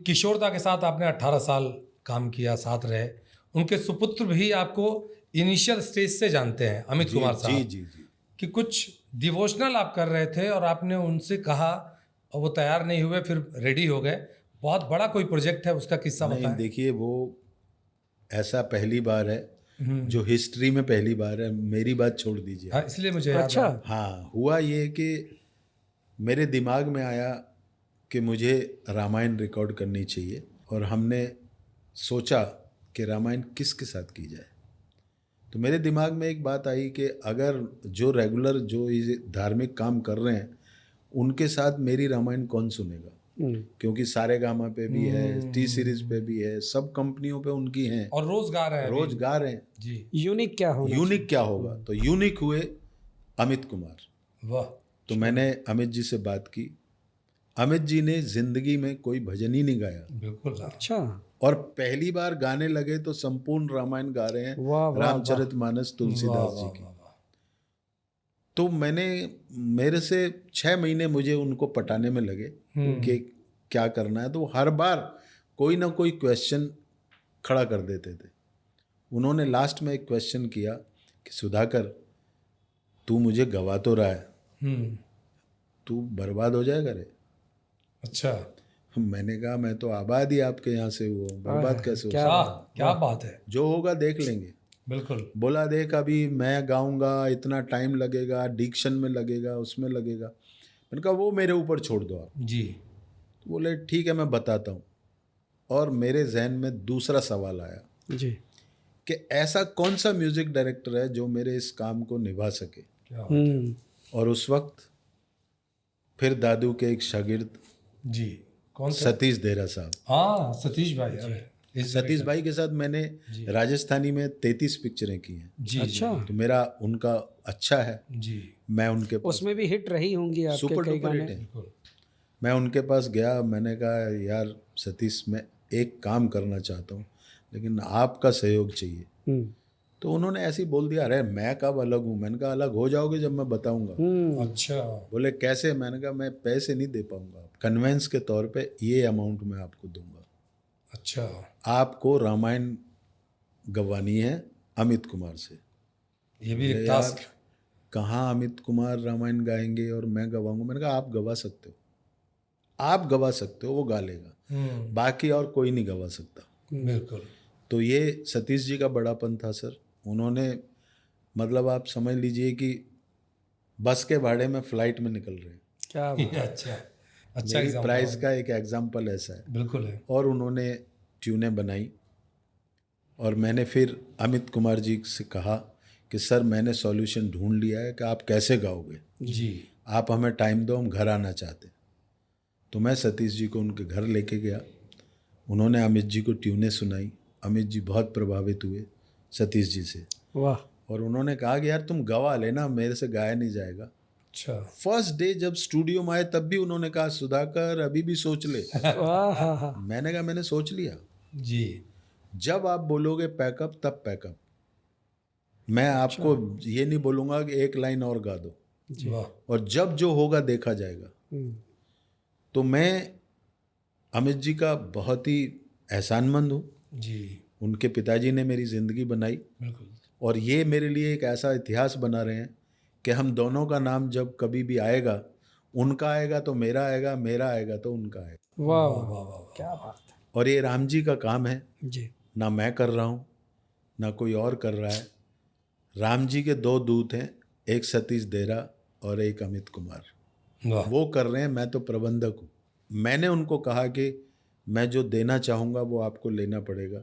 किशोरदा के साथ आपने 18 साल काम किया, साथ रहे। उनके सुपुत्र भी आपको इनिशियल स्टेज से जानते हैं, अमित कुमार जी साहब। जी जी। कि कुछ डिवोशनल आप कर रहे थे और आपने उनसे कहा और वो तैयार नहीं हुए, फिर रेडी हो गए। बहुत बड़ा कोई प्रोजेक्ट है, उसका किस्सा नहीं बताएं। देखिए, वो ऐसा पहली बार है जो हिस्ट्री में पहली बार है। मेरी बात छोड़ दीजिए। हाँ, इसलिए मुझे याद अच्छा। है। हाँ, हुआ ये कि मेरे दिमाग में आया कि मुझे रामायण रिकॉर्ड करनी चाहिए, और हमने सोचा कि रामायण किसके साथ की जाए। तो मेरे दिमाग में एक बात आई कि अगर जो रेगुलर जो ये धार्मिक काम कर रहे हैं उनके साथ मेरी रामायण कौन सुनेगा, क्योंकि सारेगामा पे भी है, टी सीरीज पे भी है, सब कंपनियों पे उनकी हैं और रोज गा रहे हैं रोज गा रहे हैं। जी। यूनिक क्या होना यूनिक क्या होगा, तो यूनिक हुए अमित कुमार। वाह। तो मैंने अमित जी से बात की। अमित जी ने जिंदगी में कोई भजन ही नहीं गाया, बिल्कुल। अच्छा। और पहली बार गाने लगे तो संपूर्ण रामायण गा रहे हैं, वाह, वाह, रामचरितमानस तुलसीदास जी की। वाह। तो मेरे से 6 महीने मुझे उनको पटाने में लगे कि क्या करना है। तो हर बार कोई ना कोई क्वेश्चन खड़ा कर देते थे। उन्होंने लास्ट में एक क्वेश्चन किया कि सुधाकर, तू मुझे गवा तो रहा है, तू बर्बाद हो जाएगा रे। अच्छा। मैंने कहा मैं तो आबाद ही आपके यहाँ से हुआ हूँ, बर्बाद कैसे हो क्या सकता? क्या बात है। जो होगा देख लेंगे। बिल्कुल। बोला देख, अभी मैं गाऊंगा, इतना टाइम लगेगा, डिक्शन में लगेगा, उसमें लगेगा। मैंने कहा वो मेरे ऊपर छोड़ दो आप। जी। तो बोले ठीक है, मैं बताता हूँ। और मेरे जहन में दूसरा सवाल आया जी। कि ऐसा कौन सा म्यूजिक डायरेक्टर है जो मेरे इस काम को निभा सके। क्या बात है। और उस वक्त फिर दादू के एक शागिर्द जी। कौन थे? सतीश देहरा साहब। हाँ, सतीश भाई। अरे सतीश भाई के साथ मैंने राजस्थानी में 33 पिक्चरें की हैं। जी। अच्छा। तो मेरा उनका अच्छा है। जी। मैं उनके पास, उसमें भी हिट रही होंगी आपके सुपर कई डुपर गाने। हिट है। मैं उनके पास गया, मैंने कहा यार सतीश, मैं एक काम करना चाहता हूँ लेकिन आपका सहयोग चाहिए। तो उन्होंने ऐसे ही बोल दिया, अरे मैं कब अलग हूँ। मैंने कहा अलग हो जाओगे जब मैं बताऊंगा। अच्छा। बोले कैसे? मैंने कहा मैं पैसे नहीं दे पाऊंगा, कन्वेंस के तौर पे ये अमाउंट मैं आपको दूंगा। अच्छा। आपको रामायण गवानी है अमित कुमार से। ये भी एक यार टास्क। कहाँ अमित कुमार रामायण गाएंगे और मैं गवाऊंगा? मैंने कहा आप गवा सकते हो, आप गवा सकते हो, वो गा लेगा, बाकी और कोई नहीं गवा सकता। बिल्कुल। तो ये सतीश जी का बड़ापन था सर। उन्होंने मतलब आप समझ लीजिए कि बस के भाड़े में फ्लाइट में निकल रहे हैं। क्या बात। अच्छा मेरी एग्जाम्पल। प्राइस का एक एग्जाम्पल ऐसा है। बिल्कुल है। और उन्होंने ट्यूनें बनाई, और मैंने फिर अमित कुमार जी से कहा कि सर मैंने सॉल्यूशन ढूंढ लिया है कि आप कैसे गाओगे, जी। आप हमें टाइम दो, हम घर आना चाहते हैं। तो मैं सतीश जी को उनके घर लेके गया। उन्होंने अमित जी को ट्यूनें सुनाई। अमित जी बहुत प्रभावित हुए सतीश जी से। वाह। और उन्होंने कहा कि यार तुम गवा लेना, मेरे से गाया नहीं जाएगा। अच्छा। फर्स्ट डे जब स्टूडियो में आए तब भी उन्होंने कहा सुधाकर अभी भी सोच ले। मैंने कहा मैंने सोच लिया। जी। जब आप बोलोगे पैकअप तब पैकअप। मैं आपको ये नहीं बोलूँगा कि एक लाइन और गा दो, और जब जो होगा देखा जाएगा। तो मैं अमित जी का बहुत ही एहसानमंद हूँ। जी। उनके पिताजी ने मेरी ज़िंदगी बनाई। बिल्कुल। और ये मेरे लिए एक ऐसा इतिहास बना रहे हैं कि हम दोनों का नाम जब कभी भी आएगा, उनका आएगा तो मेरा आएगा, मेरा आएगा तो उनका आएगा। वाह वाह वाह, क्या बात है। और ये राम जी का काम है जी। ना मैं कर रहा हूँ ना कोई और कर रहा है। राम जी के 2 दूत हैं, एक सतीश देहरा और एक अमित कुमार। वो कर रहे हैं, मैं तो प्रबंधक हूँ। मैंने उनको कहा कि मैं जो देना चाहूँगा वो आपको लेना पड़ेगा।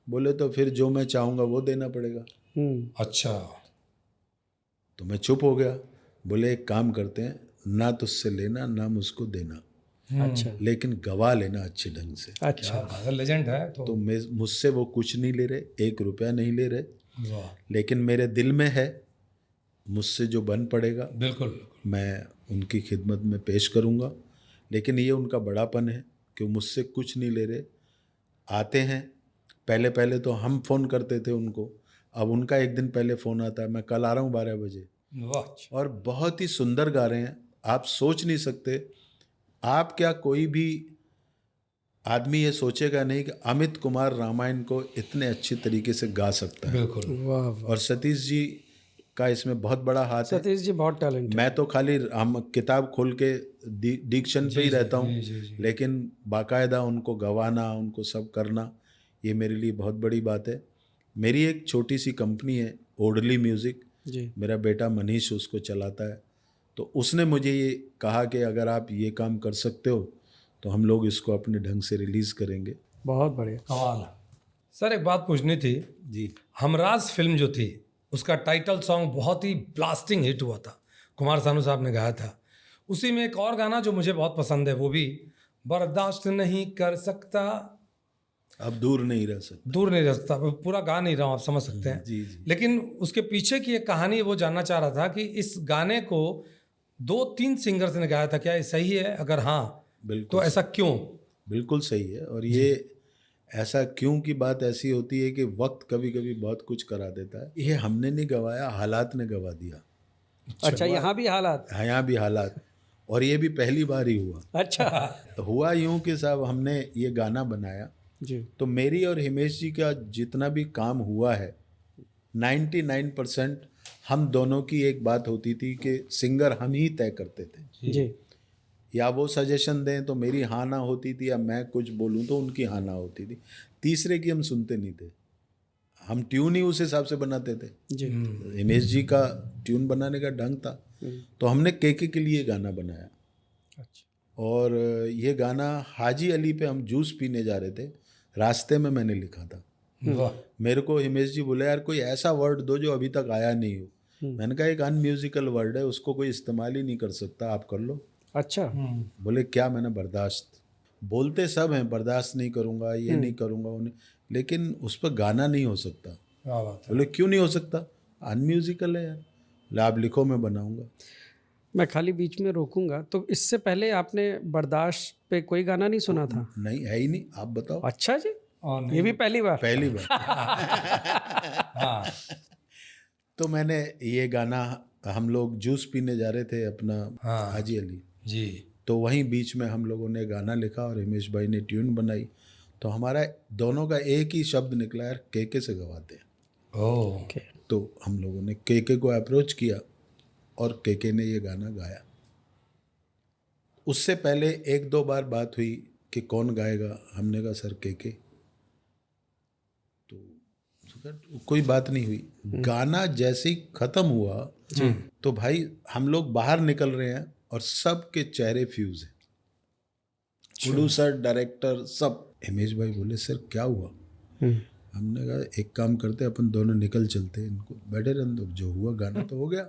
बोले तो फिर जो मैं चाहूँगा वो देना पड़ेगा। अच्छा। तो मैं चुप हो गया। बोले एक काम करते हैं, ना तुझसे लेना ना मुझको देना, अच्छा, लेकिन गवा लेना अच्छे ढंग से। अच्छा। लेजेंड है तो मुझसे वो कुछ नहीं ले रहे, 1 रुपया नहीं ले रहे, वाह। लेकिन मेरे दिल में है, मुझसे जो बन पड़ेगा बिल्कुल मैं उनकी खिदमत में पेश करूँगा। लेकिन ये उनका बड़ापन है कि मुझसे कुछ नहीं ले रहे, आते हैं। पहले पहले तो हम फ़ोन करते थे उनको, अब उनका एक दिन पहले फ़ोन आता है, मैं कल आ रहा हूँ 12 बजे। वाह। और बहुत ही सुंदर गा रहे हैं, आप सोच नहीं सकते। आप क्या, कोई भी आदमी ये सोचेगा नहीं कि अमित कुमार रामायण को इतने अच्छी तरीके से गा सकता है। बिल्कुल। वाह वाह, और सतीश जी का इसमें बहुत बड़ा हाथ है। सतीश जी बहुत टैलेंट मैं तो खाली हम किताब खोल के डिक्शन पे ही रहता हूँ, लेकिन बाकायदा उनको गवाना, उनको सब करना, ये मेरे लिए बहुत बड़ी बात है। मेरी एक छोटी सी कंपनी है, ओडली म्यूज़िक। जी। मेरा बेटा मनीष उसको चलाता है। तो उसने मुझे ये कहा कि अगर आप ये काम कर सकते हो तो हम लोग इसको अपने ढंग से रिलीज़ करेंगे। बहुत बढ़िया। कमाल। सर एक बात पूछनी थी, जी। हमराज फिल्म जो थी उसका टाइटल सॉन्ग बहुत ही ब्लास्टिंग हिट हुआ था, कुमार सानू साहब ने गाया था। उसी में एक और गाना जो मुझे बहुत पसंद है, वो भी बर्दाश्त नहीं कर सकता, अब दूर नहीं रह सकते। दूर नहीं रह सकता। मैं पूरा गा नहीं रहा हूँ, आप समझ सकते हैं। जी जी। लेकिन उसके पीछे की एक कहानी वो जानना चाह रहा था कि इस गाने को 2-3 सिंगर्स ने गाया था, क्या ये सही है? अगर हाँ बिल्कुल तो ऐसा क्यों? बिल्कुल सही है। और ये ऐसा क्यों की बात ऐसी होती है कि वक्त कभी कभी बहुत कुछ करा देता है। ये हमने नहीं गवाया, हालात ने गवा दिया। अच्छा, यहाँ भी हालात। हाँ, यहाँ भी हालात। और ये भी पहली बार ही हुआ। अच्छा। तो हुआ यूं कि साहब हमने ये गाना बनाया, जी। तो मेरी और हिमेश जी का जितना भी काम हुआ है 99% हम दोनों की एक बात होती थी कि सिंगर हम ही तय करते थे। जी। या वो सजेशन दें तो मेरी हाँ ना होती थी, या मैं कुछ बोलूं तो उनकी हाँ ना होती थी। तीसरे की हम सुनते नहीं थे, हम ट्यून ही उस हिसाब से बनाते थे। जी। हिमेश जी का ट्यून बनाने का ढंग था। तो हमने के लिए गाना बनाया। अच्छा। और ये गाना हाजी अली पे हम जूस पीने जा रहे थे, रास्ते में मैंने लिखा था। वाह। मेरे को हिमेश जी बोले यार कोई ऐसा वर्ड दो जो अभी तक आया नहीं हो। मैंने कहा एक अनम्यूजिकल वर्ड है, उसको कोई इस्तेमाल ही नहीं कर सकता, आप कर लो। अच्छा। बोले क्या? मैंने बर्दाश्त। बोलते सब हैं बर्दाश्त नहीं करूँगा, ये नहीं करूँगा, उन्हें, लेकिन उस पर गाना नहीं हो सकता। क्या बात है। बोले क्यों नहीं हो सकता? अनम्यूजिकल है यार। बोले आप लिखो, मैं बनाऊँगा। मैं खाली बीच में रोकूंगा, तो इससे पहले आपने बर्दाश्त पे कोई गाना नहीं सुना था? नहीं, है ही नहीं। आप बताओ। अच्छा जी, और नहीं। ये भी पहली बार? पहली बार। हाँ। तो मैंने ये गाना, हम लोग जूस पीने जा रहे थे अपना हाँ। हाजी अली, जी। तो वहीं बीच में हम लोगों ने गाना लिखा और हिमेश भाई ने ट्यून बनाई। तो हमारा दोनों का एक ही शब्द निकला यार, के से गवाते हैं। ओह। Okay. तो हम लोगों ने के को अप्रोच किया और के ने ये गाना गाया। उससे पहले 1-2 बार बात हुई कि कौन गाएगा। हमने कहा सर के। तो कोई बात नहीं हुई। गाना जैसे ही खत्म हुआ तो भाई हम लोग बाहर निकल रहे हैं और सबके चेहरे फ्यूज हैं, प्रोड्यूसर, डायरेक्टर, सब। हिमेश भाई बोले सर क्या हुआ? हमने कहा एक काम करते, अपन दोनों निकल चलते, इनको बैठे रहने दो, जो हुआ गाना तो हो गया।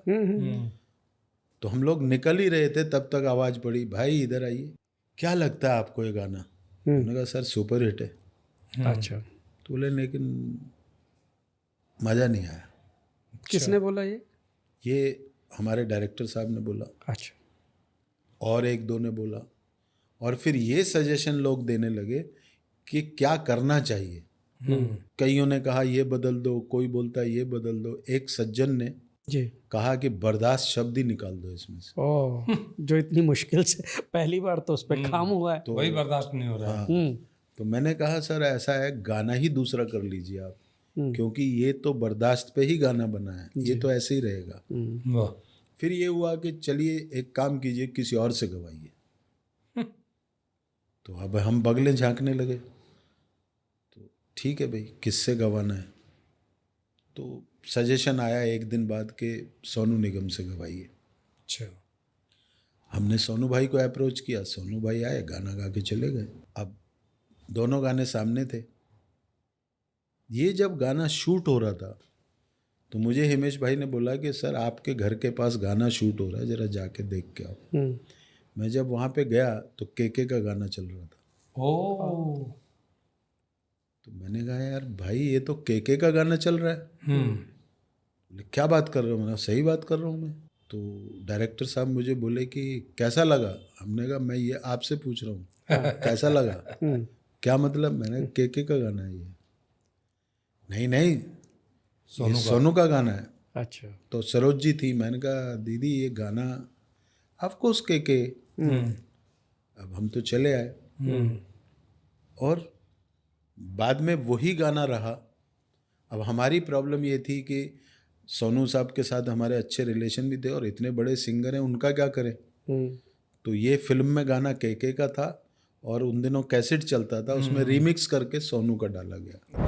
तो हम लोग निकल ही रहे थे, तब तक आवाज़ पड़ी, भाई इधर आइए, क्या लगता है आपको ये गाना? हमने कहा सर सुपर हिट है। अच्छा। तो बोले लेकिन मज़ा नहीं आया। किसने बोला ये हमारे डायरेक्टर साहब ने बोला, अच्छा। और 1-2 ने बोला, और फिर ये सजेशन लोग देने लगे कि क्या करना चाहिए। कईयों ने कहा ये बदल दो, कोई बोलता है ये बदल दो। एक सज्जन ने जी। कहा कि बर्दाश्त शब्द ही निकाल दो इसमें से। ओह, जो इतनी मुश्किल से पहली बार तो उस पर काम हुआ है। तो वही बर्दाश्त नहीं हो रहा है। तो मैंने कहा सर ऐसा है, गाना ही दूसरा कर लीजिए आप, क्योंकि ये तो बर्दाश्त पे ही गाना बना है, ये तो ऐसे ही रहेगा। वाह। फिर ये हुआ कि चलिए एक काम कीजिए, किसी और से गवाइए। तो अब हम बगले झांकने लगे, तो ठीक है भाई किससे गवाना है? तो सजेशन आया एक दिन बाद के सोनू निगम से गवाइए। अच्छा। हमने सोनू भाई को अप्रोच किया, सोनू भाई आए, गाना गा के चले गए। अब दोनों गाने सामने थे। ये जब गाना शूट हो रहा था तो मुझे हिमेश भाई ने बोला कि सर आपके घर के पास गाना शूट हो रहा है, ज़रा जाके देख के आओ। मैं जब वहाँ पे गया तो के का गाना चल रहा था। ओह। तो मैंने कहा यार भाई ये तो के का गाना चल रहा है। बोले क्या बात कर रहे हो? मैंने सही बात कर रहा हूँ मैं। तो डायरेक्टर साहब मुझे बोले कि कैसा लगा? हमने कहा मैं ये आपसे पूछ रहा हूँ कैसा लगा? क्या मतलब? मैंने के का गाना है ये। नहीं सोनू का गाना है। अच्छा। तो सरोज जी थी, मैंने कहा दीदी ये गाना ऑफ कोर्स के। अब हम तो चले आए। और बाद में वही गाना रहा। अब हमारी प्रॉब्लम ये थी कि सोनू साहब के साथ हमारे अच्छे रिलेशन भी थे और इतने बड़े सिंगर हैं, उनका क्या करें। तो ये फिल्म में गाना केके का था और उन दिनों कैसेट चलता था, उसमें रीमिक्स करके सोनू का डाला गया।